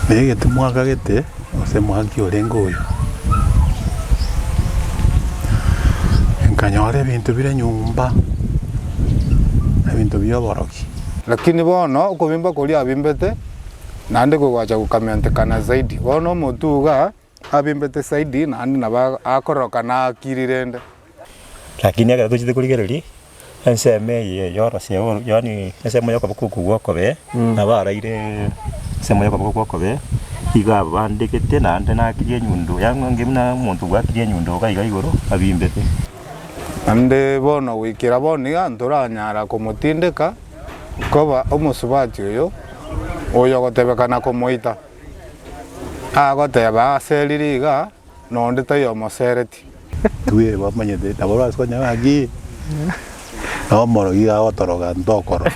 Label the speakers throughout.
Speaker 1: Megete mwaka gete ose mwaki orengo uyu nkanyore bintu bire nyumba ebintu byoboroki
Speaker 2: lakini bono ukubimba kulia bimbete nande kugwacha kukamentekana zaidi bono mutuga abimbete zaidi nandi naba akoroka na kirirende
Speaker 3: lakini aga tuchite kuligereri enseme ye yoro se yani enseme yoko kukuwoko be nabaraire semo yoko kukuwoko be iga bandikete nande na kirie nyundo yango ngimna muntu gwa kirie nyundo ga igoro abimbete
Speaker 2: ande bono wikira boniga nturanyara kumutindika koba omusubati oyo gotebekana kumuita agoteba aseririga nonde tayo mosereti
Speaker 1: tuye bamanyete nabo basikonya bagi no morogi agotoroga ndokoro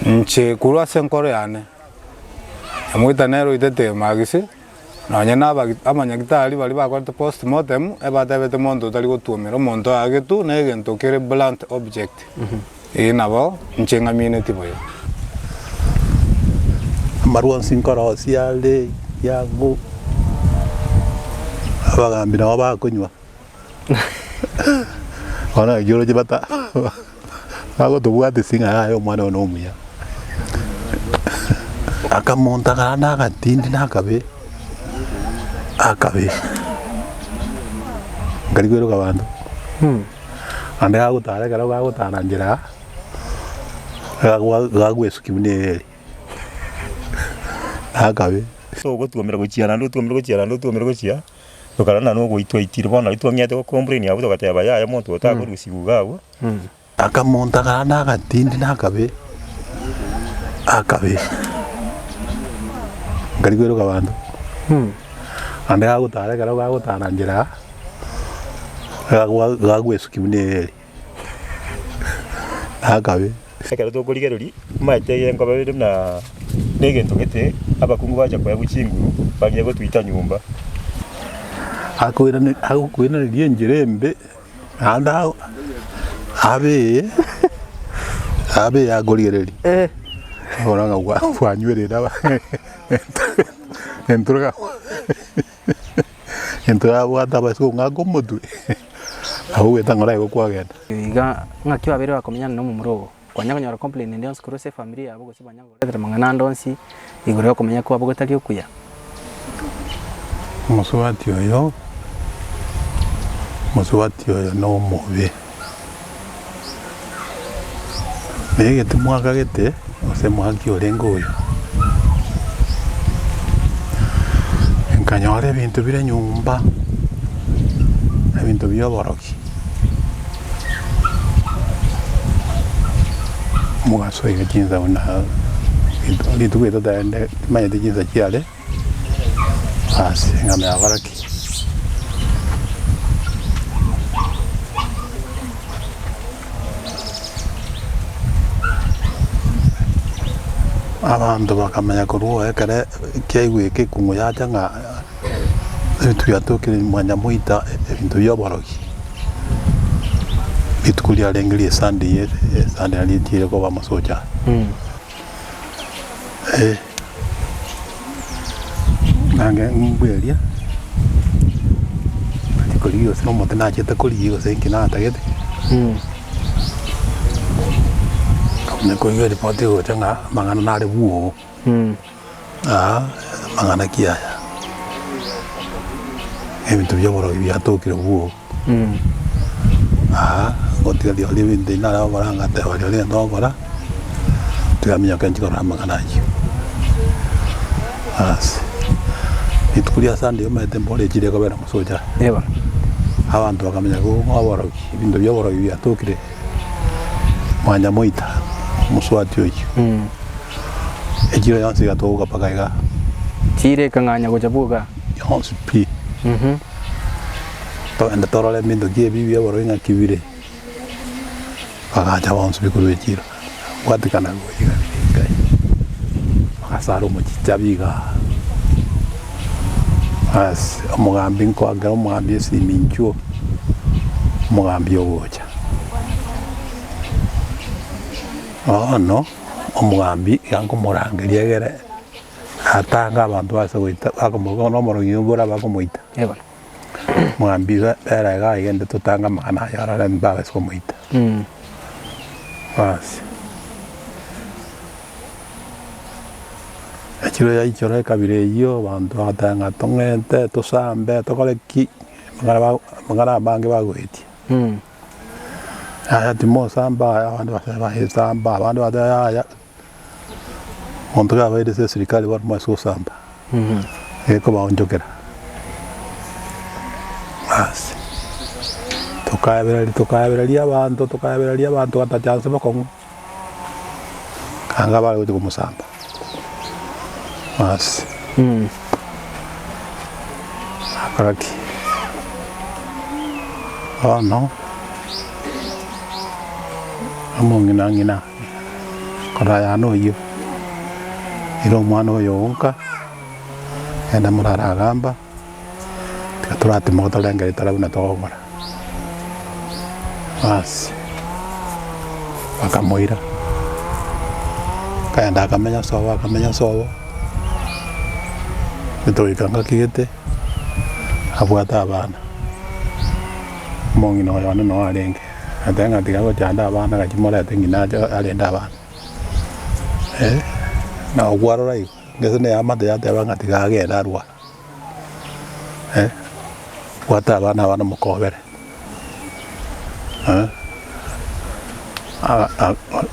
Speaker 2: nche kurwa senkoro yane amuita nero itete magisi nonye amanyagitari bari bakorete postmortem ebatebete monto tari gotumira omonto agetu na egento kere blunt object nabo nche ngamine tiboyo
Speaker 1: maruan sinkoro siale yangu abagambira abakunywa ona yoro jibata ago tubwate singa ayo mwana ono muya akamonta kana gatindi nakabe akabe ngarigwero kabantu ande agutare karo gagutanangira gagwesuki buneri akabe
Speaker 3: so gotuomera gochiana ndo gochia tokarana no goitwa itire bona itwangete ko complain yabo togateba ya muntu otako rusigugawo
Speaker 1: akamonta kana gatindi nakabe akabe ngarigwero kabantu ande agutare karo gagutanangira gagwesuki buneri akabe
Speaker 3: sekero to kuligereri maitege ngo babiri na negento gete abakungu baje kwa buchinguru bagiye gutwita nyumba
Speaker 1: akwina lienjerembe anda abe agoligereri oranga wanywerera entura bwata baso ngako mutwe aho etangora ego kwagenda
Speaker 4: iga ngakiwa bere bakomenyana no mu murogo kwanyaganya complain ndio skuru se familia abo gose banyango retera mangana ndonsi igore komenya ko abo gotali okuya
Speaker 1: musubati oyo no mubi megete mwaka gete ose mwaki orengo uyu nkanyore ebintu bire nyumba ebintu byoboroki mugaso iga jinza una itu kwito taende manya de jinza kiale asi ngame abaraki abantu bakamenya kuruo ekare kiaigwike kungu yacha nga itu yatokire mwanya muita ebintu byoboroki bitukulia lengeli Sunday aliyetire kwa masoja nange mbwelia atikoliyo sino motena cheta koliyo senkina atagete ne koyo ripoti go tanga mangana nare buo mangana kiaya ebintu byoboro byatokire buo gotiga dio livinde na baranga te bari le ndongora tugamenya kanji kora manganaji itukulia sande yomete mbole jire ko bera musoja abantu bakamenya ko aboroki ibintu byoboroki byatokire mwanya moita muswati oyo ejiro yansi gatoga pagaiga
Speaker 4: tire kanganya gojabuga
Speaker 1: yonsi pi to enda torole mindo gie bibi aboro inga kibire bagacha bonsi bikuru ejiro watikana go yiga bigai bakasaro mu kijabiga omugambi nkwaga omugambi esimincho omugambi ogocha no omugambi yango murangeria gere atanga abantu base goita bakomoga no morogi ubura bakomoita
Speaker 4: eba
Speaker 1: mwambira era ga igende tutanga magana yara mbaga komoita basi akiro ya ichora kabire iyo bantu atanga tongente tusambe tokoleki magara bange bagwiti aya timo samba abantu basamba abantu badaya Monto ga vai desse serikali war mais so samba. Eko ba onjokera. Asi. Tokaya lia abantu ata chance bako. Kanga ba go musamba. Asi. Akaraki. Oh no. Ngina. Kada ya no yo. Iro mwana oyo onka enda murara agamba tikaturate moto lenga itarabuna togora basi bakamoira kaenda akamenya sobo itoikanga kigete abwata abana mongi no yana no arenge atenga tigago chanda abana gachimora tengina arenda abana na ogwaro rai ngese ne amade ya teba ngati gage darwa wata bana mukobere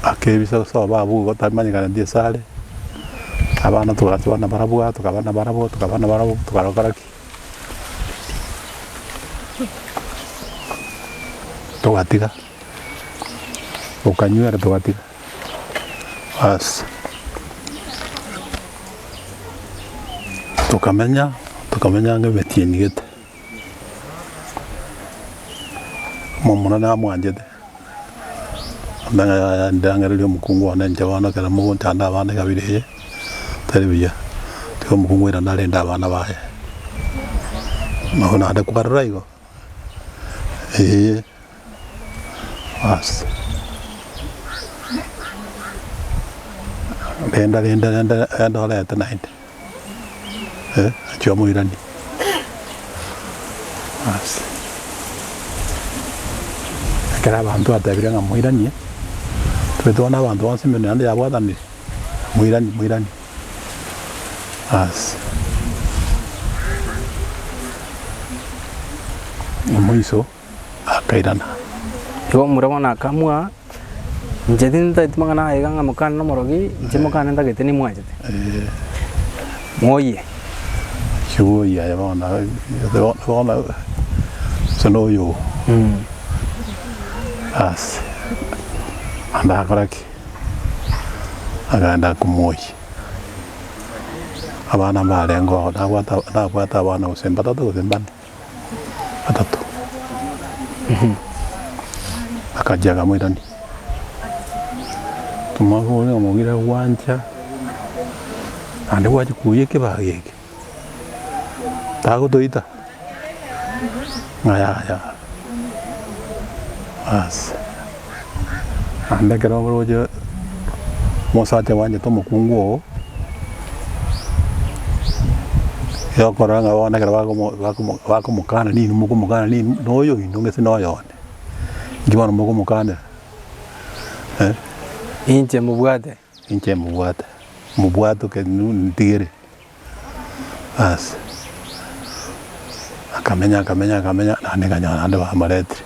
Speaker 1: akebisa so babu gotamanya kana die sale abana tukabana barabu tukarokaraki tukatiga ukanyuera tukatiga as tukamenya ngebetie nigete momona na mwanjete ndanga lyo mukungu wana njabana kana mu ntanda abana kabire televiya tiko mukungu ira nalenda abana baye mahona ade kukarra igo as lenda ole tonight Chomo irani. As. Kera bantu atabira nga muirani. Tuetona bantu wansi menande ya bwatani. Muirani. As. Muiso akairana.
Speaker 4: Yo murabona kamwa njedinda itimangana eganga mukana no morogi njemukana ndagete ni mwajete. Moye.
Speaker 1: Sure, yeah, so yo. As. Anda koraki. Aganda kumoi. Abana balengo na wata abana usemba tatu. Atatu. Akajaga mwirani. Tumaho ngogira wanja. Ande waje kuyeke bageke. Tago doita. Ya. As. Ande kero roje mosate wanje tomo kungo. Yo koranga wana kero wako mukana ni muko mukana ni noyo indongese noyo. Ngibana muko mukana.
Speaker 4: Inche mubwate.
Speaker 1: Mubwato ke ntigere. As. Akamenya nandeganya nande bamarete.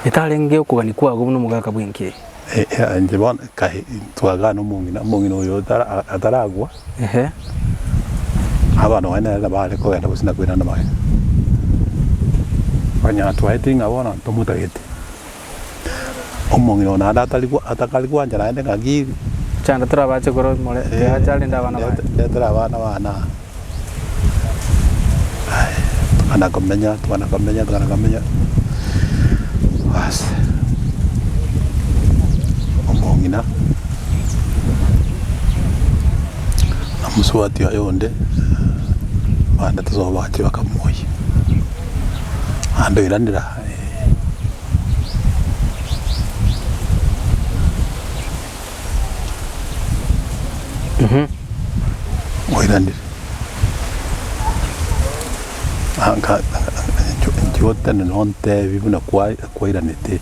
Speaker 4: Etalenge okugani kwago buno mugaka bwinki.
Speaker 1: Njebon kai twagana mungino oyo ataragwa. Abana wana bale ko yanda busina kwina na mai. Banya twaetinga bona tomutagete. Omongino na atakalikwa njana ndenge ngagi
Speaker 4: chanda turabache koro mole ya chalinda abana bana. Tunakamenya. Bas. Omongina. Amuswati ayonde. Banda tuzobache bakamoyi. Ando irandira.
Speaker 1: oiranire anga njote nonte bibuna kwairanite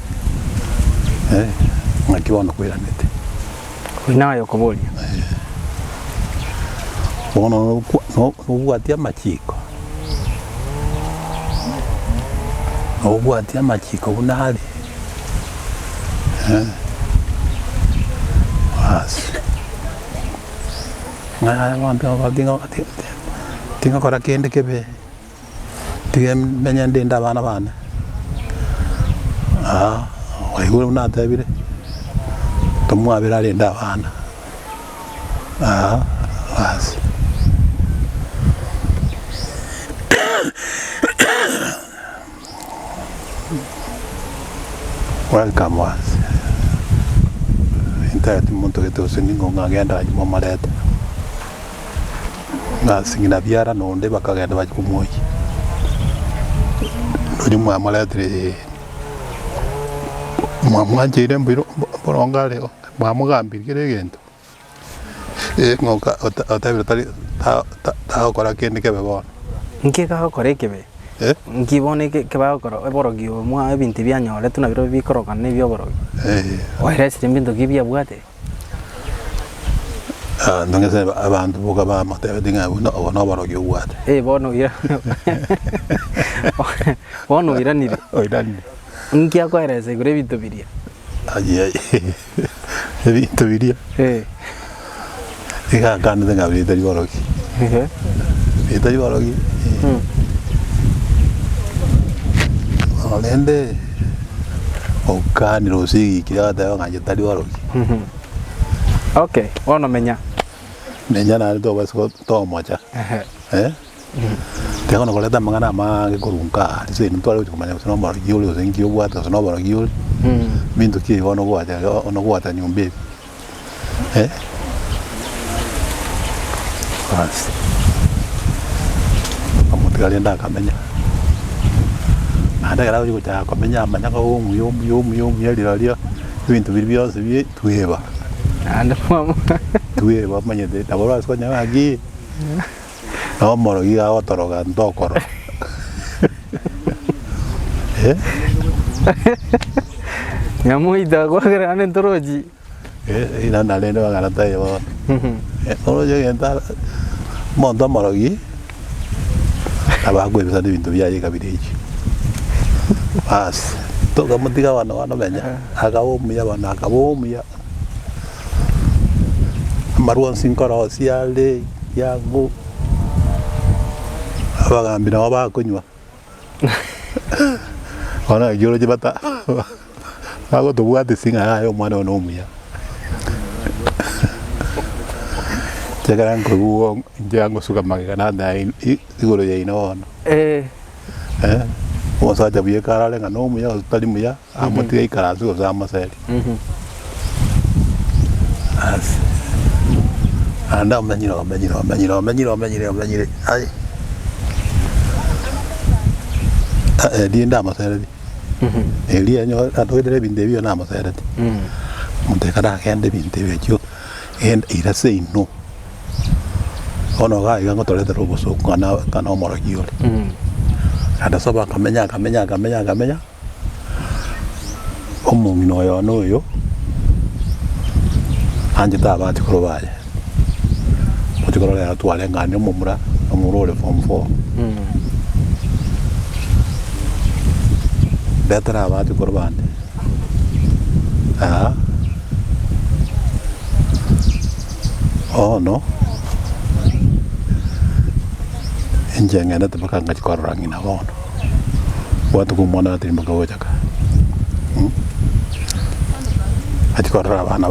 Speaker 1: ngakiona kwairanite
Speaker 4: Kuinayo kubolia.
Speaker 1: Bono no bwatia machiko. No bwatia machiko bunali. Ngaya wantu tinga kora kende kebe. Tige menyende nda bana bana. Waigure unatabire. Tomwabira nda bana. Basi. Welcome was. Internet muntu gitu siningo ngagenda nyuma mareta. Singina biara nonde bakagenda bakumuyi. Ndio mwamalete mwamwajire mbiro borongale mwamugambira kiregento. Ngoka otabira tali ta kora kende kebe bona.
Speaker 4: Nke ka kore kebe. Ngibone ke ba koro eborogi mwa ebinti byanyore tunabiro bikoroga ne byoborogi. Oire simbinto gibya bwate.
Speaker 1: Ndongeze abantu boga ba matebe dinga no borogi bwate.
Speaker 4: Bono ira. Bono ira nire.
Speaker 1: Oiranire.
Speaker 4: Nkia kwere se gure binto biria.
Speaker 1: Ai. Binto biria. Ika kan denga bita di borogi. Bita di borogi. Olende okani rosigi kira ta nganje tali borogi.
Speaker 4: Okay, ono menya.
Speaker 1: Menya na to basko to mocha. Tengo no koleta mangana ma ke korunka, se no to kumanya no borogi ule sengi obwata no borogi ule. Bintu ki ono bwata nyumbe. Basi. Amutikalienda akamenya. Nada gara uko cha akamenya amanya ko umuyo yaliralia ibintu biri byose bye tueba.
Speaker 4: Anda mama.
Speaker 1: Tueba manya de tabora asko nyama agi. No moro gi awa toroga ndokoro.
Speaker 4: Nyamuida kwa gara ane toroji.
Speaker 1: Ina nalendo garata yo. Olo yenta mondo morogi abagwe bisa ibintu byaye kabireji bas toka mutiga bana benya agawo muya bana agawo muya maruan sinkoro siale yangu abagambira abakunywa ona yoro jibata ago tubwate singa ayo mwana no muya Jangan keluar, jangan suka makan ada igoro ya ino. Masa aja biar karale nggak nomu ya, tadi mu ya, amat tiga ikarasu sama saya. Anda menjiro, ay. Dia ndak masalah di. Dia nyo atau dia binte bio nama masalah di. Mungkin kadang kan dia binte bio jo, ira say no. Ono ga iga ngotore de robo so kana omorogi ole. Ada soba kamenya. Omungi no yo. Anje ta ba tikoro baye. Tikoro ya tuale ngane omumura omurole form 4. Betra ba tikoro bande. Oh no. Jangan ada tempat ngaji korang ini awon. Waktu kumana terima kau jaga. Ngaji korang abana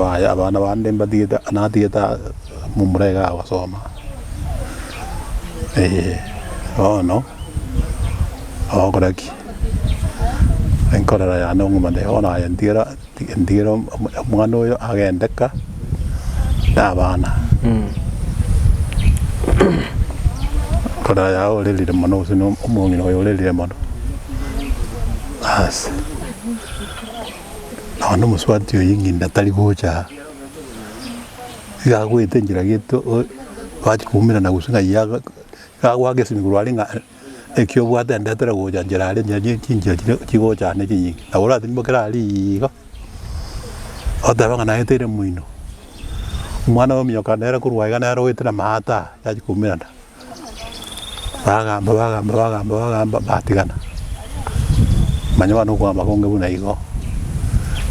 Speaker 1: ande badi kita anati kita mumrega awasoma. Oh no. Oh koraki. Engkau ada yang ngomong ona yang tira mengano yo agenda ka. Abana. Kada ya ole li mano sino omongi no ole li mano as no muswati yo yingi ndatali gocha ya go itenjira gitu wachi kumira na gusinga ya wage simigurwari nga ekyo bwate ndetera goja njirari nyaje kinje kigo cyane kinyi na ora timbo kirari go odabanga na etere muino umwana wo myoka nera kurwaiga nera wetera mahata yachi kumira nda bagamba batigana manywa no kwa makonge buna igo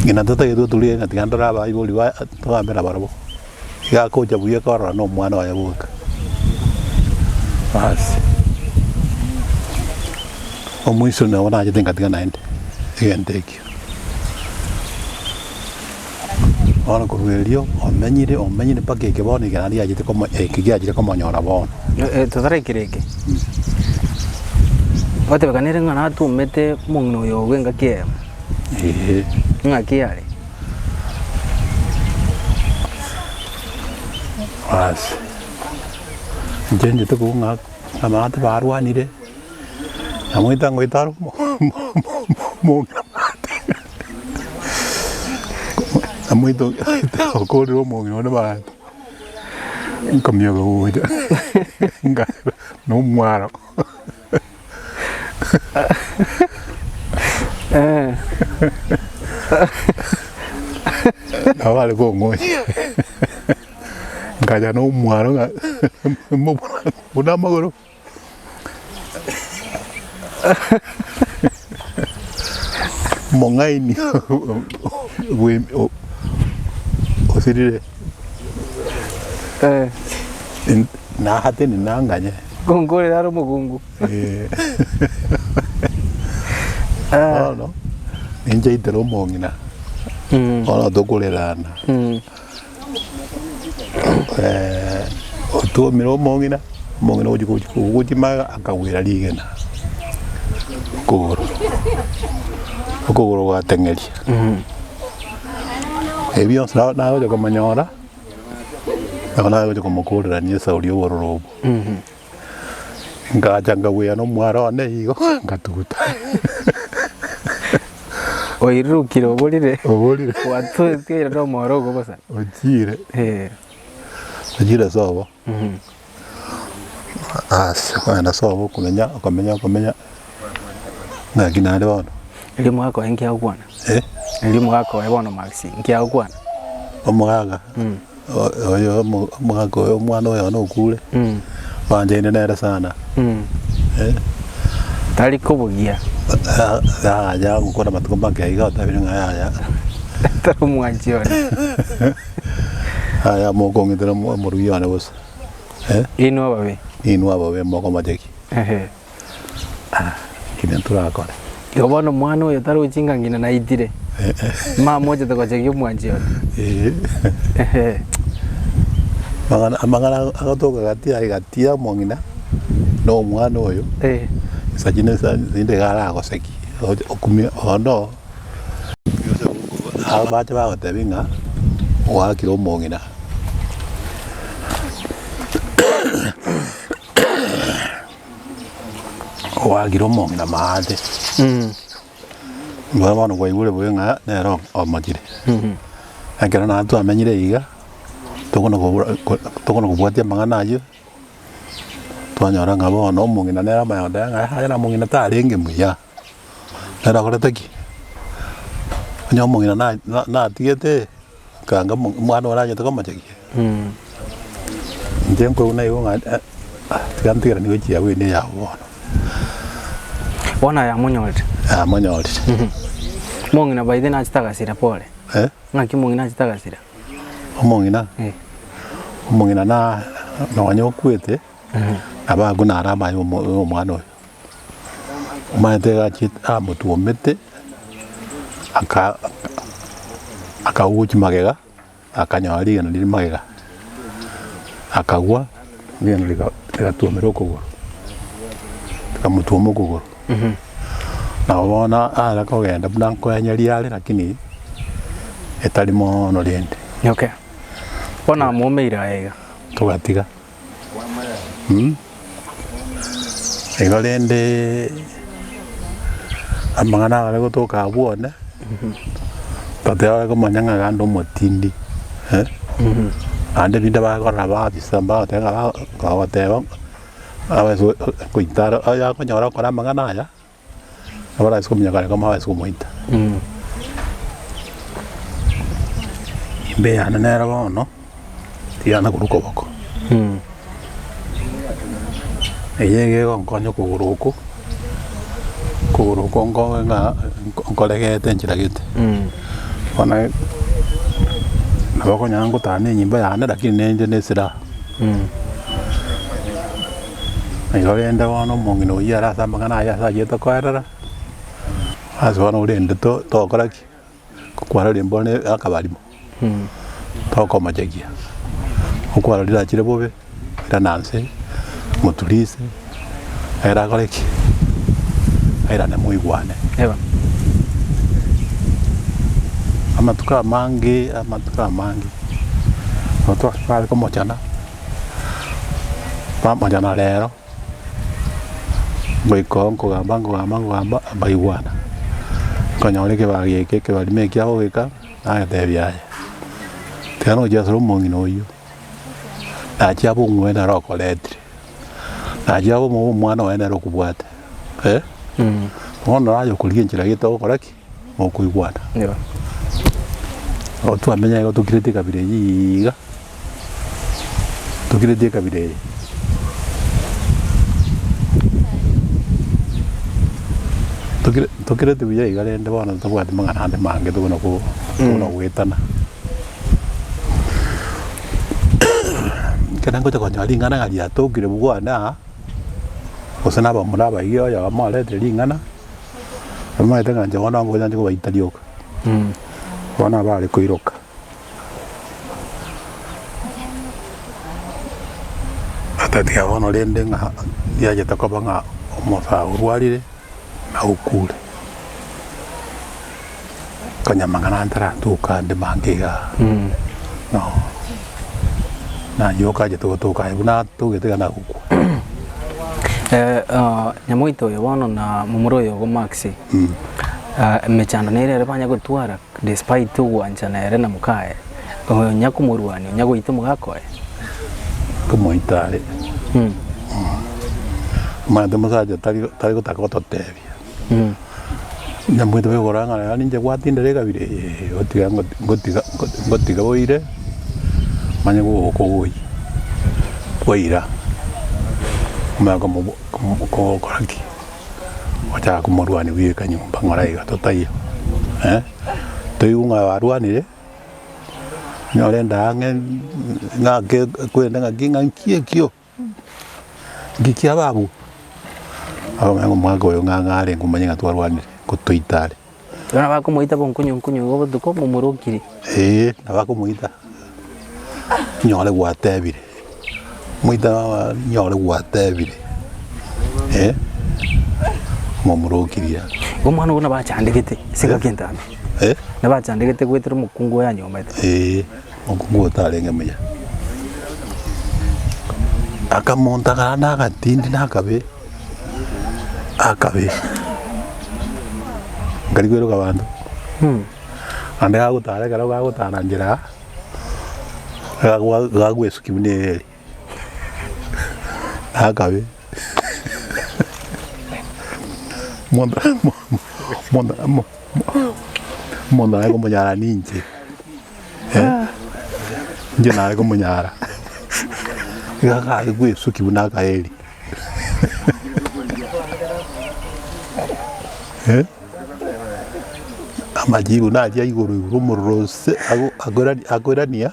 Speaker 1: ngina tata yetu tulie na tigandora ba iboli ba twamera barabo ya koja buye kora no mwana wa yabuka basi omwiso na wana je tenga tigana ende igenteki ona kurwelio omenyire pake ke bone kana ya jite como kigya como nyora bono
Speaker 4: tutare kireke Wate bakanere ngana tu mete mongno yo wenga kie. Nga kiare.
Speaker 1: As. Jenje to kunga amate barwa ni de. Amoita ngoitaro mo. Amoito ko ro mo no ba. Kamyo go. Nga no muaro. Awale ko ngoy. Kaya no muaro nga. Una magoro. Mongai ni. We o sirire. Na hate ni nanganya.
Speaker 4: Gongore daro mugungu.
Speaker 1: No. Ninja itero mongina. Ona dokolerana. Oto miro mongina ujikutima akawira ligena. Okoro wa tengeli. Ebyo na yo como nyora. Na yo como kolera ni sauri wororo. Ngajanga we no mwaro ne higo ngatuta.
Speaker 4: Oirukire obolire watu tira no mwaro go basa
Speaker 1: ojire ojire sobo ana sobo kumenya na kinale bono
Speaker 4: elimu yako engia ukwana elimu yako ebono maxi ngia ukwana
Speaker 1: omugaga oyo omugaga oyo mwana oyo no kule banje nera sana
Speaker 4: tali kubugia
Speaker 1: ya gukora matukomba kaiga otabiri ngaya
Speaker 4: taro mwanjione
Speaker 1: aya moko ngitera muruyana bose ino ababe moko majeki kinentura akora
Speaker 4: yobono mwana oyo taro jinga ngina na itire ma moja to kacheki mwanjione
Speaker 1: mangana agatoka gatia mongina no mwana oyo sajine zinde gara goseki okumi ono abate ba tebinga wa kilo mongina wa kilo mongina maade bwana kwa igure bwenga nero omajire akera na atu amenyire iga tokono kubwatia mangana ayo twanyora ngabo no mungina nera mayonda nga haya mungina tarenge muya nera koretaki nyo mungina na tiete kanga mwana wala nyata kama cheki njengo una yo nga tikantira ni wechi yawe ne yawo
Speaker 4: wana ya monyolte mungina baide na chitagasira pole ngaki mungina chitagasira
Speaker 1: mungina na wanyo kwete aba guna arama yo mwana oyo umate gachit amutu omete aka uchi magega akanyari gana liri magega akagwa ngene lika tuomero kogoro kamutu omokogoro na wona ala kogenda blanco ya nyari yale lakini etali mono lende
Speaker 4: okay bona mumeira ega
Speaker 1: tugatiga Egalende amangana gale gotoka buone tate ala ko manyanga gando motindi ande binda bakora babisamba tenga kawateba awezo kuitara aya konyora kora mangana aya abara sikumenya kare kama awezo kumuita imbe yana nera bono tiana kuruko boko eyege konkonyo kuguruko ngo nga nkolegete njira gite ona nabako nyango tane nyimba yana lakini nende nesira ayolenda wono mongino yara sambangana ya sa yeta kwaera azwana urende to koraki kukwara limbone akabalimo to koma jagia kukwara lira chire bobe era nanse mutulise era koreki era ne muigwane
Speaker 4: eba
Speaker 1: amatuka mangi oto pale como chana pama jana lero boiko ngamba baigwana kanyore ke bagike ke bali mekia ogeka na tebia tano jasro mongino yo na chabo ngwena roko letri na chabo mo mwana wena rokubwata ono ayo kulienjira gito koraki mo kuigwana
Speaker 4: eba
Speaker 1: otu amenya go tukirete kabire yiga tukirete kabire tukirete biya igare ende bona tubwate mangana ande mange tugona ko tugona wetana kana ngoja kwa lingana ngali atokire bugwana osana ba mulaba iyo ya male de lingana ama ita nganje wana ngo njanje ko baitalioka wana bali kuiroka atati ya wana lende nga ya jeta ko banga omofa urwalire na ukule kanyamangana antara tuka de mangiga no na yoka jeto tuka ibuna tugete kana kuku
Speaker 4: nyamoito yo wana na mumuro yo go maxi mechanda nere banya gutwara despite tugwanja nere na mukae nyakumurwani nyagoito mugakoe
Speaker 1: kumoitare mande musaje tari gutaka gototebia nyamwito begoranga na ninje gwatindere kabire otiga ngotiga boire manye go koyi boira mako ko koraki wacha kumurwani wika nyumba ngoraiga totaiyo toyunga warwanire nyorenda ngake kwenda ngakinga nkio ngikia babu abo mwago yo ngangare ngumanya twarwanire kutoitare
Speaker 4: na bakumuita bonkunyu go duko mumurukiri
Speaker 1: na bakumuita nyore gwatebire muita nyore gwatebire mumurukiria
Speaker 4: umwana ubona bacandegete sigakentana na bacandegete gwetera mukungu ya nyoma
Speaker 1: mukungu utarenge muya akamonta kana gatindi nakabe ngari gwero kabandu ande gagutare karo gagutana njira gagwesu kibune akabe monda na como nyara ninje nje na como nyara gaga gwesu kibuna kaeli amajibu na aja iguru rumurose agorania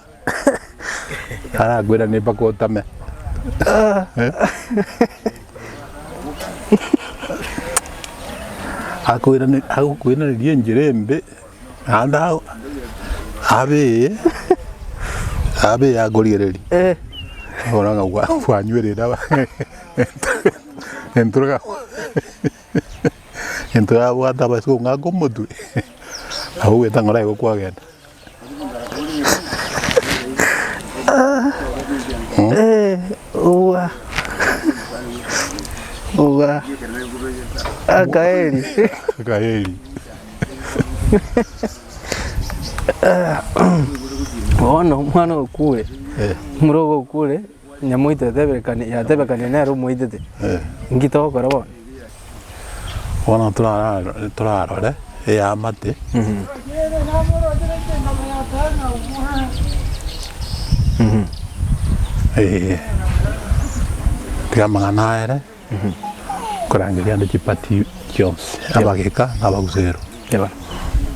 Speaker 1: ara agora ne pakotame akwira ni dienjerembe anda abe agoriereri oranga kwanywerera entroga bwata basko ngako mutu aho wetangora iko kwagenda
Speaker 4: uwa akaeli ono mwana okue murogo kule nyamuite tebekani nero muitete ngito gokora bono
Speaker 1: bona turarore ya mate tigamagana ere kurangiria ande chipati kyonse abageka n'abagusero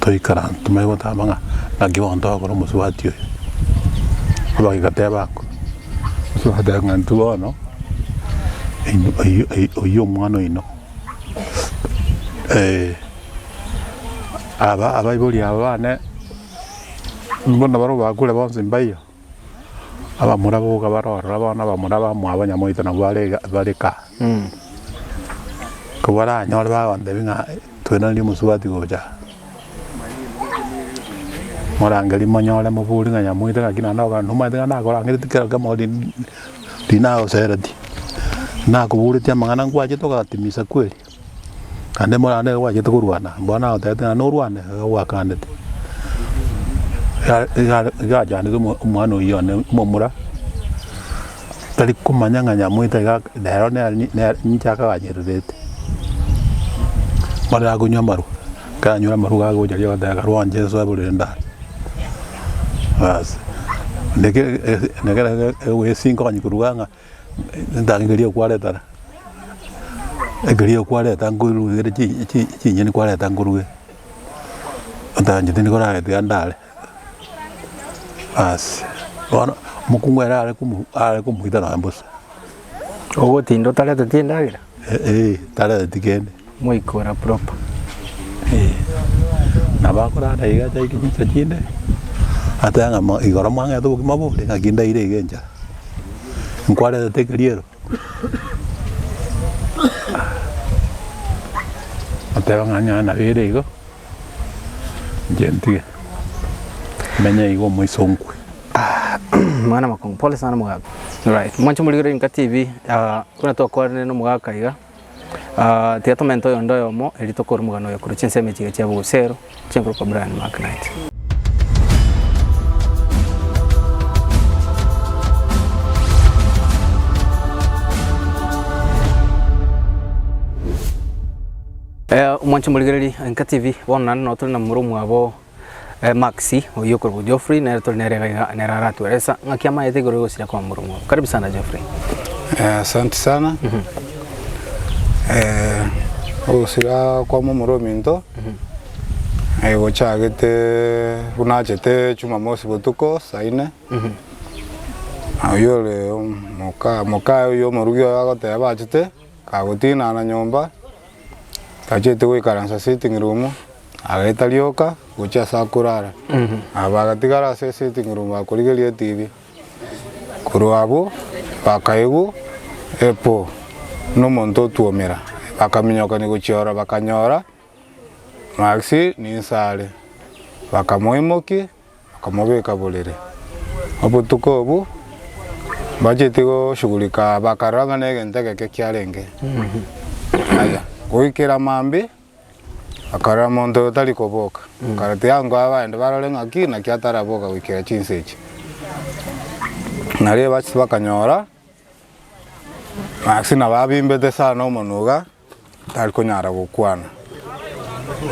Speaker 1: toikara tumaigwa tamanga nagibondo goro muswati oyo abageka tebako muswati ngantu bono oyo mwana ino abaibuli abane mbona baro bakule bonse mbayo abamura boga barora abana bamura bamwabanya moita na bareka kubara nyore babande binga twena ndi musubati goja morangeli monyole mubuli nga nyamuita ngakina noga numa tinga nakora ngiri tikera gamodi dinao serati na kubuli tia mangana ngwaje toka timisa kweli kande morane waje tokurwana mbona otete no rwane wakande ya jani umwana uyone momura tali kumanya nyamuita ga dero ne nchaka wanyerete mara gunya maru kanyura maru ga goja yo da garwanje so burenda bas nege we sinko kanyi kuruganga ndangiriyo kwaleta egiriyo kwaleta nguru gere chi nyeni kwaleta nguru ndanje tini kora ga ndale bas bona mukungwera ale kumuita na mbusa
Speaker 4: ogo tindo taleta tindagira
Speaker 1: taleta tikende
Speaker 4: moikora proper
Speaker 1: nabakora ndaiga taikinyisa chinde atanga igora mwanga tu kimabule ngakinda ire genja nkwale tekeriero atanga nganya na ire igo gente menya igo mwisonkwe
Speaker 4: mwana makongo pole sana mugaga right mwancho muligire Inka TV kuna tokore no mugaga iga tiato mento yondo yomo elito kor mugano yo kuru chinseme chiga chia bugusero chinkuru kwa Brian Magnite mwancho muligire Inka TV wona no tuli na murumu abo Maxi oyo kuru Geoffrey na tuli nera ratu resa ngakiama yete goro sira kwa murumu karibu sana Geoffrey
Speaker 2: asante sana usira kwa mumuro minto wochagete unachete Jumamosi butuko saine ayole moka yo morugyo agote abachete kagutina na nyomba kachete wikaransa sitting room ageta lioka ucha sakurara abagatigara sitting room akurigelie TV kuruabo bakaigu epo no monto tuomera bakaminyoka ni guchiora bakanyora Maxi ni nsale bakamoimoki bakamobeka bulire obutuko obu bajetigo shughulika bakaranga nege ntege kyalenge aya kuikira mambi akara monto tali koboka karate yangu abandi barolenga kina kyatara boka wikira chinsechi nare bachi bakanyora Maxi na babimbete sana omonuga tali konyara gukwana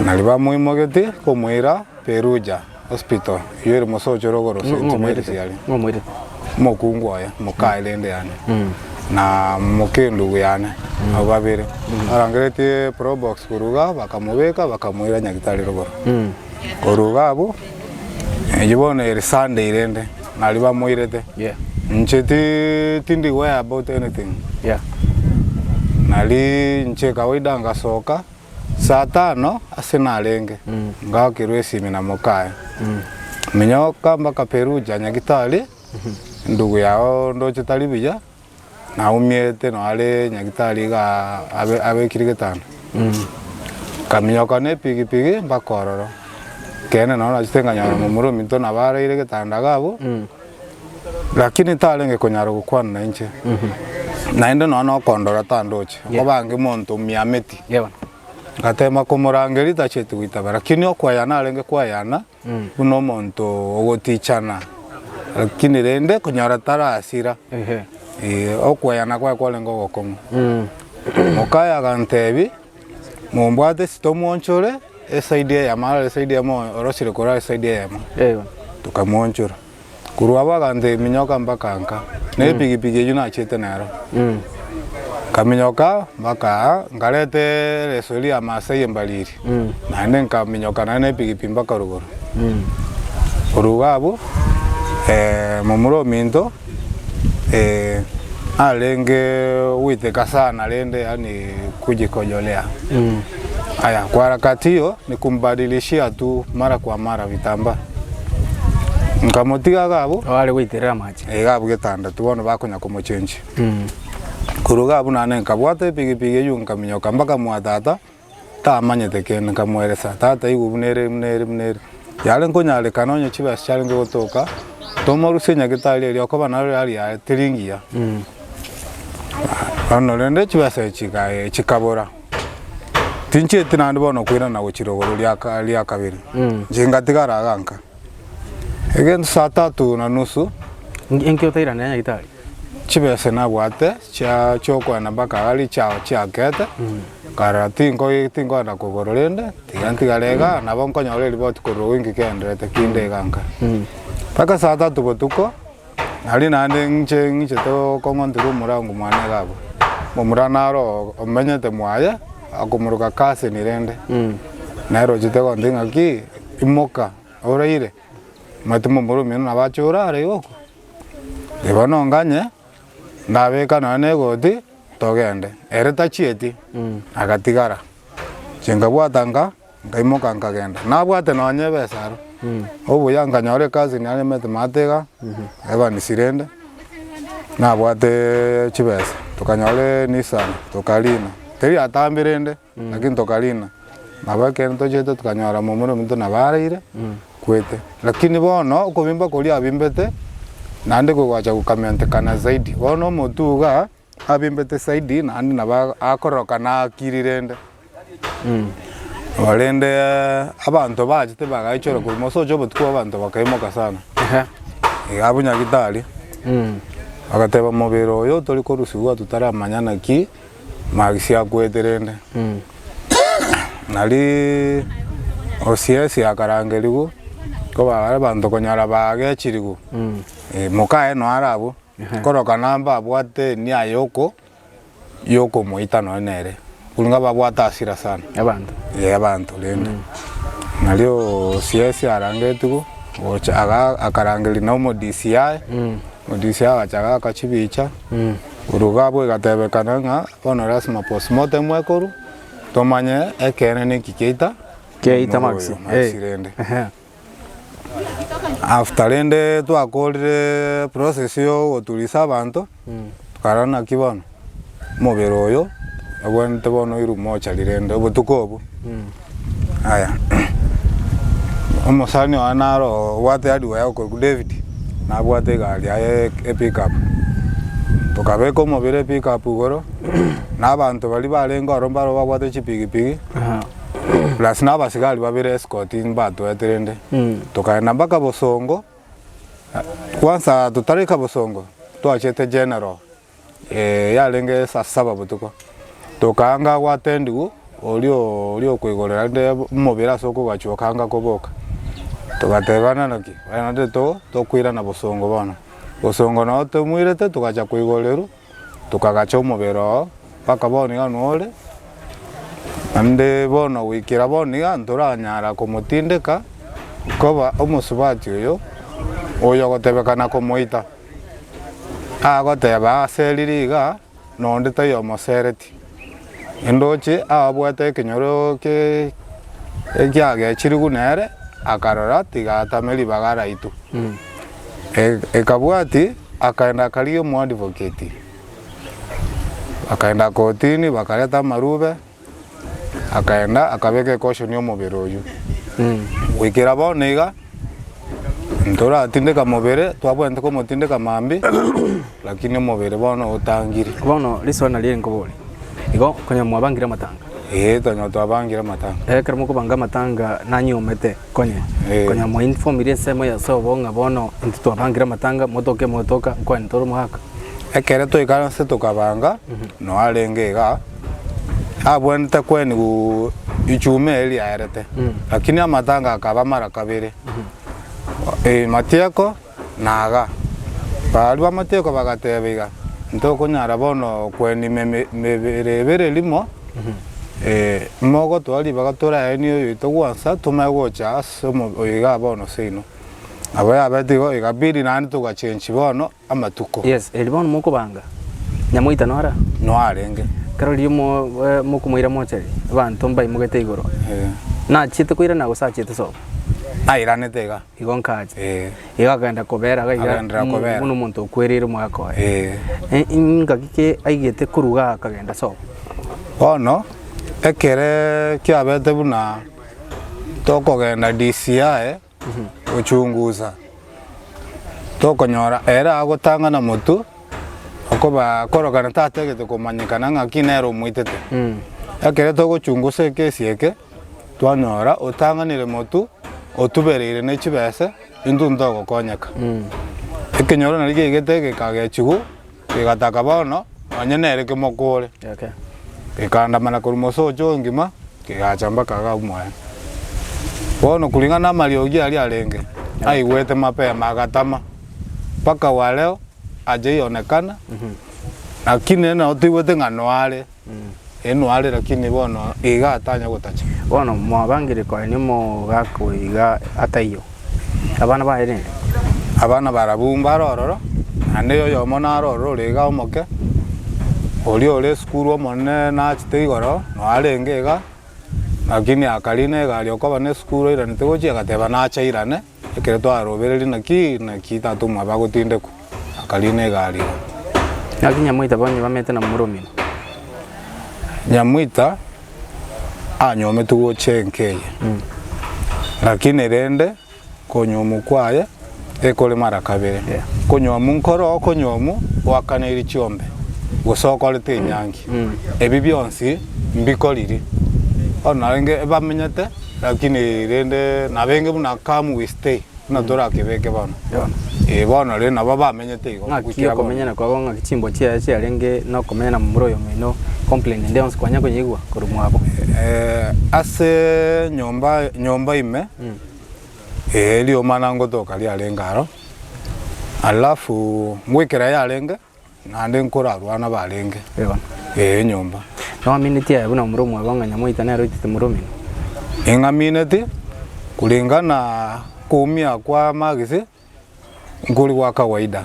Speaker 2: nali bamuimogeti komwira Peruja hospital yere mosochoro goro sentimeri mokungwa ya mokailende yani na mokendu yani ababere arangerete probox kuruga bakamubeka bakamwira nyagitari rogoro kuruga abo yibone ere Sunday irende nali bamuirete ncheti tindi way about anything nali nche kawaida ngasoka saa 5 asinalenge ngakirwe simi na mokaya minyoka mpaka Peruja nyagitari ndugu yao ndo chitalibija na umiete no ale nyagitari ga abe kirigetana kaminyoka ne pigi bakororo kene no na chitenganya mumuro minto na bare ile getanda gabo lakini talenge konyaro gukwana na nche naende no kondora tandoche obange monto miameti gatema komorangeri tachetu itabara kinyo kwayana alenge kwayana uno monto ogotichana lakini rende kunyora tarasira okweyana kwekole ngogokongo mukaya gantebi mumbwate sitomonchore esaidi ya mara esaidi ya mo orosire kora esaidi ya mo tukamonchora kurwa bagante minyoka mbakanka ne pigipigi yuna chete naro kaminyoka mbaka ngarete resoli ya Masai embaliri nane nkaminyoka nane pigipi mbaka rugoro urugabo mumuro minto alenge wite kasana lende yani kujikojolea aya kwa harakati hiyo ni kumbadilishia tu mara kwa mara vitamba nkamotiga gabo
Speaker 4: wale witira maji
Speaker 2: gabo getanda tubono bakonya kumochenji kurugabo nane nkabwate pigipigi yu nkaminyoka mbaka mwatata tamanyete kene nkamweresa tata igubunere yale nkonyale kanonyo chibasi chale ngotoka tomorusenya gitali eli okoba nalo ali ya tiringia ano lende chibasa chikabora tinche tinandi bono kwira na guchirogoro lya kabiri jinga tigara ganka egen saa 3:30
Speaker 4: enkyo taira nanya gitali
Speaker 2: chibasa na bwate cha choko na baka ali chao kete kara tingo na kogorolende tigantigarega na bonko nyole libot koro wingi kendrete kinde ganka paka saa 3 botuko ali nande nche to kongontiru murangu mwane gabo muranaro omenyete mwaya akumuruka kasi nirende nairo chite kondinga ki imoka oraire matumo murumino nabachura are yoko debano nganye ndabeka nane goti togende ereta chieti agatigara chenga bwatanga ngaimoka ngagenda nabwate nonye besaro obu yanga nyore kazi ni mete matega eba ni sirende nabwate chibesa tukanyole Nissan tukalina teri atambirende lakini tukalina nabake ntochete tukanyora mumuro mtu nabarire kwete lakini bono kubimba kuli abimbete nande kugwacha kukamente kana zaidi bono mutuga abimbete zaidi nandi naba akoroka na kirirende walende abantu bajite bagaichora kulmoso jobo tuko abantu bakaimoka sana abunya gitali agateba mobero yo toli korusiwa tutara manyana ki magisia kweterende nali osiesi akarangeligu ko abantu konyara bagechirigu mukae no arabu koroka namba abwate ni ayoko moita no nere kulinga babwata asira sana abantu lende nalio siesi arangetugu ocha akarangeli no mo DCI achaga akachibicha urugabo igatebekana nga bono rasma postmortem mwekoru tomanye ekene ni kikeita
Speaker 4: maxi
Speaker 2: rende after rende twakorire process yo gotulisa abantu tukarana kibono mobero oyo abwente bono iru mocha lirende obutukobu aya omusani wanaro wate adi wayo ko David na bwate gali ya pick up tukabeko mobere pick up goro na abantu bali balengo arombaro babwate chipigipigi plus na basigali babere escorting bato eterende tukaenda mpaka Bosongo kwanza tutarika Bosongo twachete general yalenge saa 7 butuko tukanga watendigu olio kwigorera nde mobera soko gwachokanga koboka tugatebana naki wana to kwira na Bosongo bana Bosongo no tumwirete tukacha kwigorero tukagacha mobero paka boniga nole ande bono wikira boniga ntoranyara komutindeka koba omusubati oyo gotebekana komoita agoteba aseririga nonde tayo mosereti endoche abwate kinyoro ke ekyage chirigu nere akarora tigatameli bagara itu ekabwati akaenda kaliyo mu advocate akaenda kotini bakaleta marube akaenda akabeke caution yo mobero yu wikira boniga ntora atindeka mobere twabwente ko mutindeka mambi lakini mobere bono utangiri
Speaker 4: bono lisona lire ngobole igo konya mwabangira matanga
Speaker 2: tonyo twabangira matanga
Speaker 4: kera mukubanga matanga nanyumete konye konya mo informire semo ya sobonga bono nti twabangira matanga motoka kwa ntoro muhaka
Speaker 2: ekere toikara se tukabanga no alengega abwente kweni gu ichume eli aerete lakini amatanga akaba mara kabiri matieko naga bali bamatieko bagatebega ntokonyara bono kweni meberebere limo mogo twali bagatora eni togwansa tumagocha asomo oiga bono seino abaya batigo igabiri nani tugachenchi bono amatuko
Speaker 4: yes elibono mukubanga nyamuita nora
Speaker 2: no arenge
Speaker 4: karoli mukumuira mocheri bantu mbai mugete igoro na chite kuira na gusa chite so
Speaker 2: airanetega
Speaker 4: igonkaje igagenda kobera gaiga muno muntu kwerire mwako inga kike aigete kuruga akagenda so
Speaker 2: bono ekere kiabete buna tokogenda DCI uchunguza tokonyora era agotanga na mutu okoba korogana tategete kumanyikana ng'aki nero mwitete ekere togochunguza kesi eke twanyora otanganire mutu otubereire n'ekibese indu ntogokonyeka ekenyoro nari gigete gikagechigu gigataka bono onye nere kimokore ikandamana kurumoso ngima kigachamba kaga umwe bono kulingana na maliogi ali alenge aiwete mapema agatama paka waleo aje onekana lakini na otiwete ngano ale eno ale lakini bono iga atanya gutacha
Speaker 4: bono mwabangire kwa nimo gako iga ataiyo abana baere
Speaker 2: abana barabumba rororo ane yo mona rororo lega omoke ole skuru omone na chitegoro no alengega lakini akaline gali okoba ne skuru ira ntegochi agateba na acha irane ekere to arobereri na kita tumwa bagotindeku akaline gali
Speaker 4: akinya mwita banye bamete na murumino
Speaker 2: nyamwita anyome tugo chenkeye lakini rende konyomu kwaye ekole mara kabere konyomu nkoro konyomu wakaneri chiombe gosokolete inyangi ebi byonsi mbikoliri onarenge bamenyete lakini rende nabenge buna kamu we stay na dora kebeke bana bono re nabo bamenyete igo
Speaker 4: kukia komenyana kwa bonga kichimbo chia renge no komena muroyo mino complain ndeons kwanya konyigwa kurumwabo
Speaker 2: ase nyomba ime elio manango toka lia lengaro alafu mwikera ya lenge nande nkora rwana balenge nyomba
Speaker 4: no minute ya buna muromo abanga nyamoita na rotite muromino
Speaker 2: inga minute kulingana kumia kwa magisi nguli wa kawaida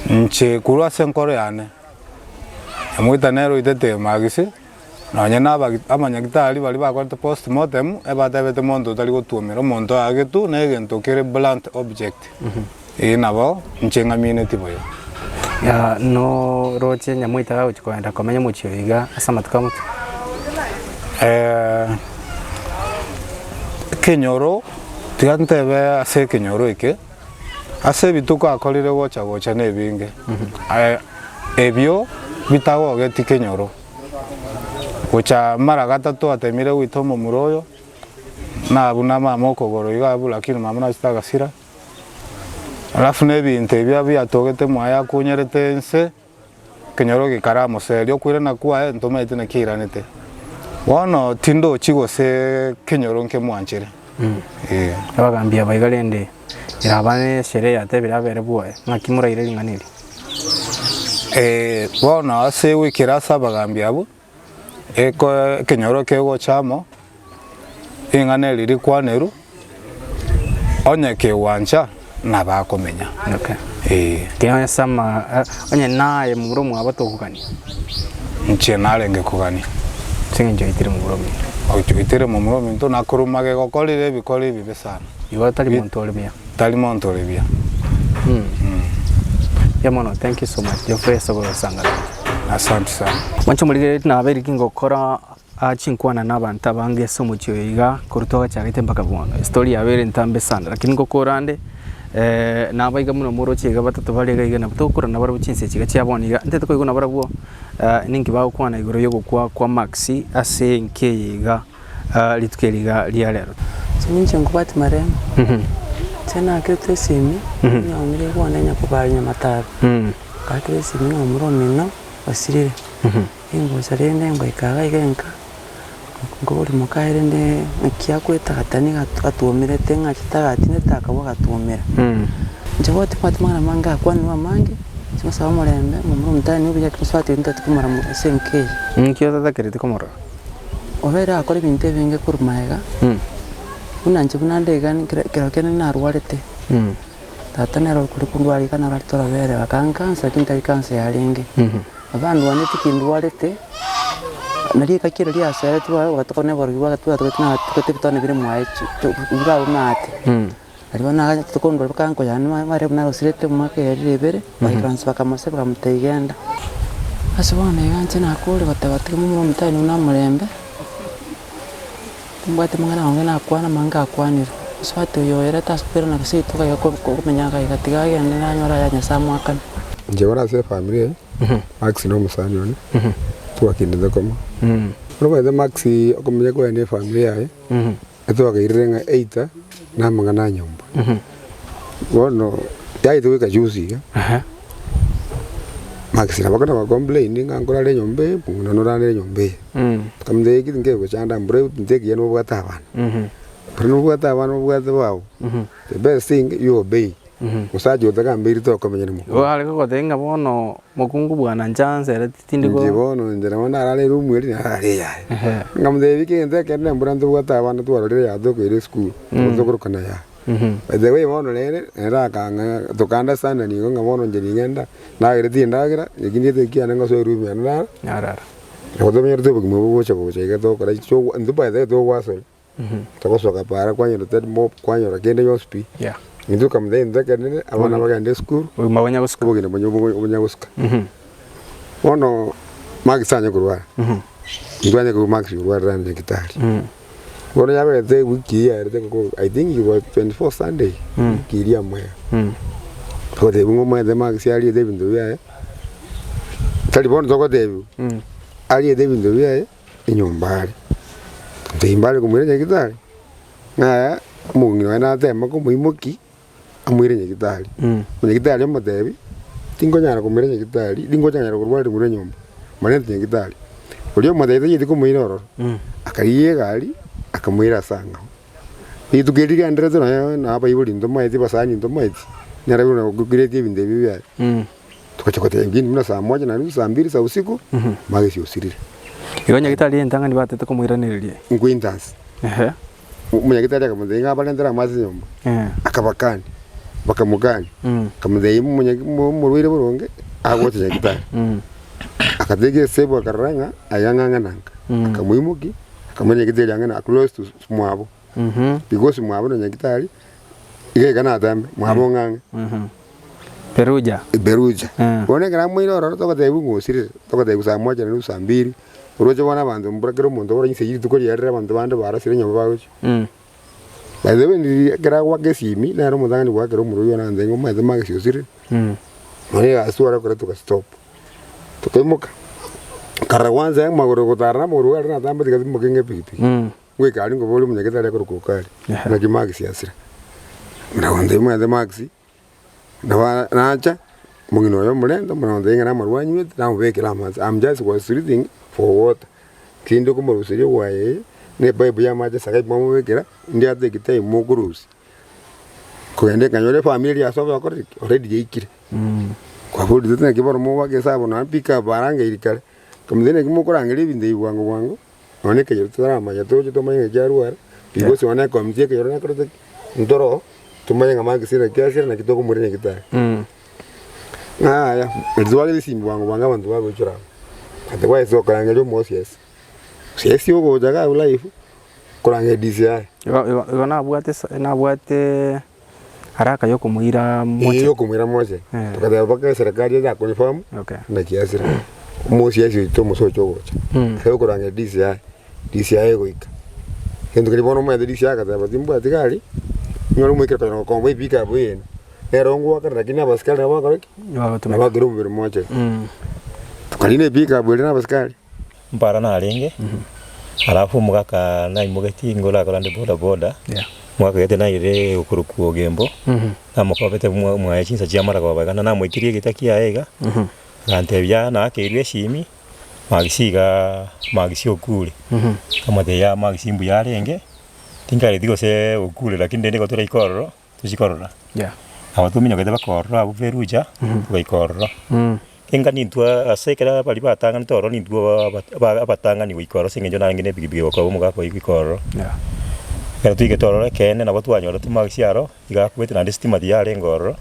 Speaker 2: nche kurwa senkoro yane amwita nero itete magisi na nyana amanyagitari bali bakwata postmortem ebatebete mondo tali gotumira mondo agetu na egento kere blunt object nabo nchenga minute boyo
Speaker 4: ya no roche nyamuita uchikwenda komenya muchio iga asamatuka mutu
Speaker 2: kenyoro tigantebe ase kenyoro ike ase bituko akolire gocha nebinge ebyo bitago geti kenyoro gocha mara gatatu atemire gwitomo muroyo na abuna mama okogoro iga abu lakini mama na chitagasira alafu nebintu ebya byatogete mwaya kunyerete nse kenyoro gikara muserio kwire na kwa ntomete na kiranete wono tindo chigose kenyoro nke mwanchire
Speaker 4: abagambia baigalende irabane shere yate birabere bwoe ngakimura ire linganiri
Speaker 2: wono ase wikirasa bagambia abo eko kenyoro kego chamo inganeri rikwaneru onye ke wancha na bakomenya
Speaker 4: kenya sama onye naye muromo abatokukani
Speaker 2: nche narenge kugani
Speaker 4: singe itire muromo
Speaker 2: oitire muromo nto nakurumage gokolire bikoli bibesana
Speaker 4: iwa tali montolebia yamono thank you so much Geoffrey Sogolo Sangala
Speaker 2: asante sana
Speaker 4: mancho muligere na aberi kingokora achinkwana n'abantu abange so mucyo yiga kurutoka cyagite mpaka bono story yabere ntambe sana lakini ngokorande nabayiga muno muro kiga batatu barega yiga na butokura na barabuchinse kiga cyaboniga ndete ko igona barabwo ningi bagukwana iguru yo gukwa kwa Maxi ase nkeyiga litukeriga lia lero
Speaker 5: siminje ngubati marema tena kirete simi nyamire kwana nyakubanya matara kakire simi ngomuro mino wasirire ingo sarende ngo ikaga igenka ngori mukaire ne kiakweta katani gatumire tenga chitagatine takabwa gatumira njogote patmana manga kwani wa mange sasa mulembe mumuru mtani ubija kuswati ntatu kumara mu SNK
Speaker 4: kiyo tata kirete komora
Speaker 5: obera akore binte binge kurumaega unanje bunandega kirokene narwarete tata nero kuri kundwari kana ratora bere bakankansa kinta kansa yalinge abandu waneti kindwarete nari kakira ria sere tuwa batokone borwa tuwa tukana tukatepitone bire mwaechi ubwa mate alibona tukondwa bakanko yani mare buna rosirete mwake yarebere bayikansa bakamase bakamutegenda asubona yanje nakole batabati mu mutani unamulembe mbate mangana ngana kwana manga kwanira swatu yo era tasupera na kisi tuka yako kumenyaka ikatiga yende na nyora ya nyasamwa kan
Speaker 6: njewara se family Maxi no musanyo ne twakinde koma roba de Maxi okomenya ko ene family yae etwakairenga 8 na mangana nyomba wono yai tuka juicy Maxi na bakana complain ngangora le nyombe punguna no rane nyombe kamde kitinge ko chanda mbre nteki yeno bwata bana pero bwata bana bwata bawo the best thing you obey musaji utaka mbiri to komenya mu
Speaker 4: wale ko tenga bono mukungu bwana chance re tindiko
Speaker 6: bono ndera wana rale rumu eri rale ya ngamde biki nteke ne mbrando bwata bana twarore ya to ko school to ko kana ya by the way bono lere era kanga tokanda sana ni ngo bono njeri ngenda na ireti ndagira ikindi te kiana ngo so rumu na
Speaker 4: arara
Speaker 6: Odo me rete porque me voy a que todo para yo ando para de todo waso. Todo so para cuando te mo cuando la gente yo spi.
Speaker 4: Ya.
Speaker 6: Y tú como de ende que ne abana baga ende school.
Speaker 4: O mabanya busca
Speaker 6: porque no baña busca. Bueno, Max año curva. Y cuando que Max curva ran de quitar. Bueno, ya ves de wiki ya de I think you were 24 Sunday. Quería más. Porque un momento de Max ya ali de vindo ya. Talibón toco de. Ali de vindo ya nyumbani. Timbali kumwire nyakitali. Ngaya mungi wana tema ko muimoki amwire nyakitali. Nyakitali amatebi. Tingo nyara kumwire nyakitali, dingo nyara kurwali mure nyumba. Manente nyakitali. Ulio matete yiti kumwiroro. Akariye gali akamwira sanga. Itukiri kandira tona na apa ibuli ndo maiti basanyi ndo maiti. Nyara buna kugireti binde bibya. Tukachokote ngini mna saa moja na nusu saa mbili za usiku. Magisi usirire.
Speaker 4: Iyo nyakitali entanga ni batete kumwiraniririe.
Speaker 6: Ngwintas. Munyakitali akamudenga abalendera amazi nyumba. Akabakani. Bakamugani. Kamudeyi murwire buronge agote nyakitali. Akatege sebo akaranga ayanganga nanga. Akamuimuki akamenya kitali angana close to mwabo. Because mwabo nyakitali ige kana tambe mwabo nganga.
Speaker 4: Peruja.
Speaker 6: Beruja. Bone kana mwiro to katebu ngosire to katebu saa moja na nusu saa mbili. Uroje wana bantu mbrakero muntu ora nyise tukori yarra bantu bande bara sire nyamba bawo. Bazewe ndi kera wake simi na ro mudangani wake ro muruyo na ndengo maze magisi usire. Mone asura kora tuka stop. Tukemuka. Karawanza magoro gotarna muru arna tambe tika mukenge pipi. We kali ngo bolu munyeketale ko kokali. Na kimagisi asira. Na wande maze magisi. Na nacha mungino yo mulendo munondenga na marwanyu na ubekela amazi. I'm just was reading for water. Kindo ko murusire waye ne bible ya maji sakai mama wekera ndi ate kitai mugurusi. Ko ende kanyore family ya soba ko already yikire. Kwa bodi tena kiboro mo wake sabo na pika baranga irikale. Kamdene kimokorangere binde iwango wango. One ke yotara ma yato to manye jaruar. Bigo se wana komtie ke yorona krote ndoro tumanye ngama kisira kiasira na kitoko murene kitare. Ya, ezwali disimbo wango wanga bantu bago chura. Ate kwa eso korangere mo yes. Yes yo go jaga life. Korangere disia.
Speaker 4: Yo na bwate haraka yo kumuira moche.
Speaker 6: Yo kumuira moche. Tukada baka serikali ya confirm.
Speaker 4: Okay.
Speaker 6: Na kiasira. Mo yes yo to mo so chogo. Yo korangere disia. Disia ego ika. Hendo que bono mo de disia ka ta batimbo atikali. Ngoro mo ikra ko ko pika buen. Erongo ka rakina baskal rawa ka.
Speaker 4: Yo to
Speaker 6: me va grum ver moche. aline pika bwele na baskari
Speaker 3: mpara na alenge alafu mugaka na imugeti ngola kolande boda mwaka gete na ire ukuruku ogembo na mukobete mwa chinsa chiamara kwa bagana na mwikirie gitaki aega gante bya na akirwe shimi magisi okule kama de ya magisi mbu yarenge tingale digo se okule lakini ndende gotora ikororo tusikorora abatumino gete bakorora abuveruja tuikorora enga nintwa asekera bali batanga ntoro nintwa abatanga ni wikoro singenjo nangene bigibige bakabo mugako ikororo Kera tuige torore kene nabo twanyora tumagisiaro igakwete na stima diare ngoro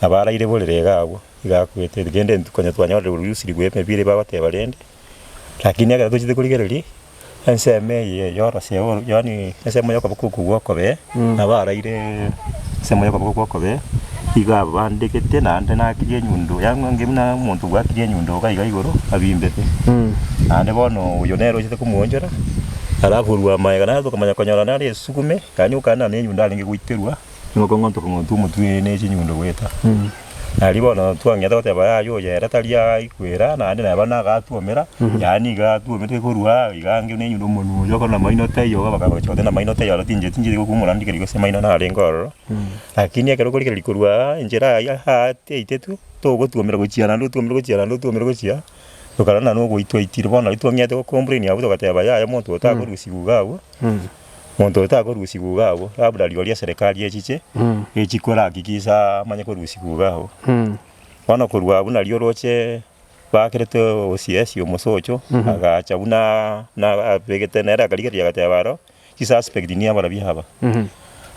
Speaker 3: abara ire bolere gawo igakwete gende ntukonya twanyora urusiri gwepe bire babateba lende lakini agara tuchite kuligereri enseme ye yora se yani enseme yoko bukuku gwokobe abara ire enseme yoko bukukobe iga bandekete na ante na kirie nyundo yange mna muntu gwa kirie nyundo kaiga igoro abimbete ande bono yonero chite kumuonjora alafu ruwa maega na tukamanya konyora na ri sukume kanyuka na ne nyunda linge guiterwa ngoko ngonto ngontu mutu ne chi nyundo gweta ali bona twangeta goteba yayo yera talia ikwera na ande na bana gatuomera yani gatuomete kurwa igange ne nyundo monu yoko na maino tayo baka chote na maino tayo tinje kumura ndike liko se maino na lengoro lakini akero kuliko likurwa njera ya hate itetu to gotuomera gochiana ndo tuomera gochia tukarana no goitwa itirwa na itwangete ko complain abo tugateba ya muntu otakorusigugabo muntu otakorusigugabo abura lyo serikali echiche echikora akikisa manye korusigugabo wana kurwa abuna lyo roche bakirete OCS omusocho agacha buna na begetenera kaligeri agatebaro kisa aspect ni abara bihaba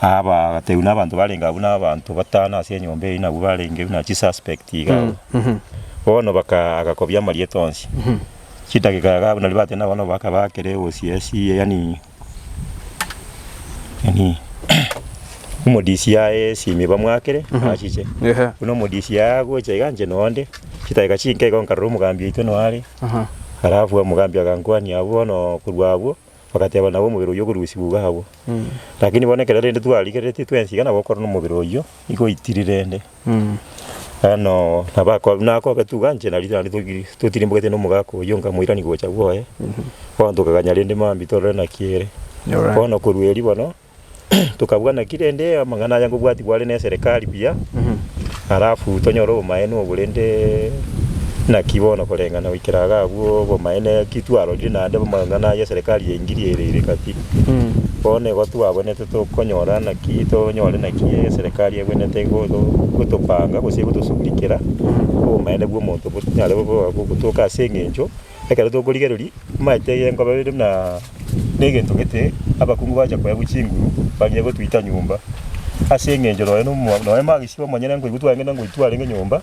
Speaker 3: aba gateuna abantu balenga buna abantu batana ase nyombe ina bubalenge na kisa aspect igabo bono baka agakobya marietonsi chitagikaga buna libate na bono baka bakere OCS yani umodisia simi bamwakere achiche uno modisia go cheganje nonde chitaiga chinke gonka mugambi ito no ari halafu mugambi agangwani abono kurwabo bakateba nabo mubiro yo kurusibuga habo lakini bonekera rende twalikere twensiga nabo korno mubiro yo iko itirirende ano nabako nako betuganje na litani tutirimbo no mugako yonga muirani gocha goe kwando kaganya rende mambi tore na kiere bono kurweli bono tukabwana kirende amangana yango bwati bwale ne serikali pia halafu tonyoro maeno obulende na kibono kolengana wikiraga aguo bo maene kitwaro dina ande mangana ya serikali yengiriere kati bone gotu abonete to konyora na kito nyore na kiye serikali yebonete gutopanga gose gutusubikira bo maene bwo muntu butnyale bo gutoka sengenjo ekara to goligeruri maite yengo babiri na negento gete abakungu baje kwa buchinguru bagiye gutwita nyumba asengenjo no magisibo manyene ngo gutwange ngo itware nyumba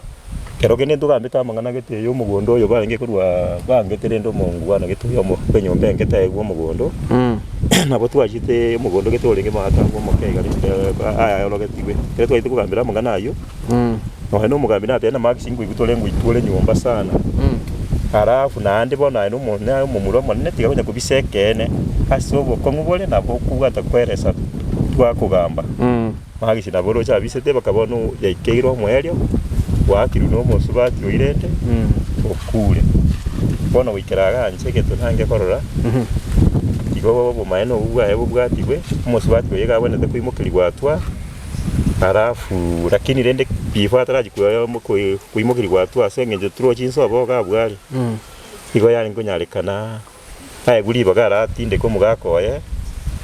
Speaker 3: kero gene ndugambita mangana gete yo mugondo yo barenge kurwa bangete ndo mungu bana gete yo mo penyombe ngeta yo mugondo nabo twajite mugondo gete olenge mahata ngo mokega aya lo getiwe kero twite kugambira mangana ayo no mugambira tena makisingu igutole ngo itwole nyumba sana halafu na andi bona no mona mu muromo netiga kunya kubisekene asobo ko ngubole nabo kugata kweresa twakugamba magisi naboro cha bisete bakabona yaikeiro mweryo wakiru no musubati oirende okule bona wikiraga ncheke tunange korora igo bo maeno ubwa ebo bwatibwe musubati oyega bonete kuimukiri gwatwa halafu lakini rende bifata raji kuimukiri gwatwa sengenje turo chinso aboga bwali igo yali ngonyarekana aye guri bagara tinde ko mugakoye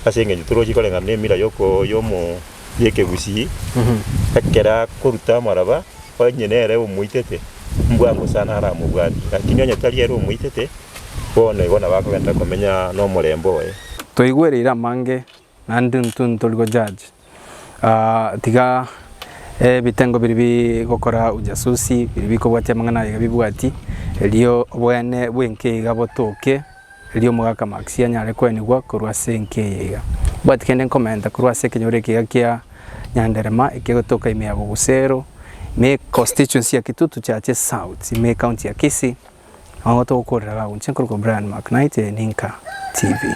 Speaker 3: asengenje turo chikolenga nemira yoko yomo yeke busi akera kuruta maraba wanyenere umuitete mbwango sana ara mubwati lakini nyatali yero umuitete bona bako genda komenya no murembo we
Speaker 4: toigwerera mange nandi ntunturigo judge tiga bitengo biri gukora ujasusi biri kubwati amangana yiga bibwati elio bwene bwenke gabotoke elio mugaka maxia nyare kwenigwa kurwa senke yiga but kende komenta kurwa seke nyoreke kia nyanderema ikigotoka ime abo Busero me constituency ya Kitutu chache South me county ya Kisii aho to gukorera unche kurwo Brian McKnight Ninka TV.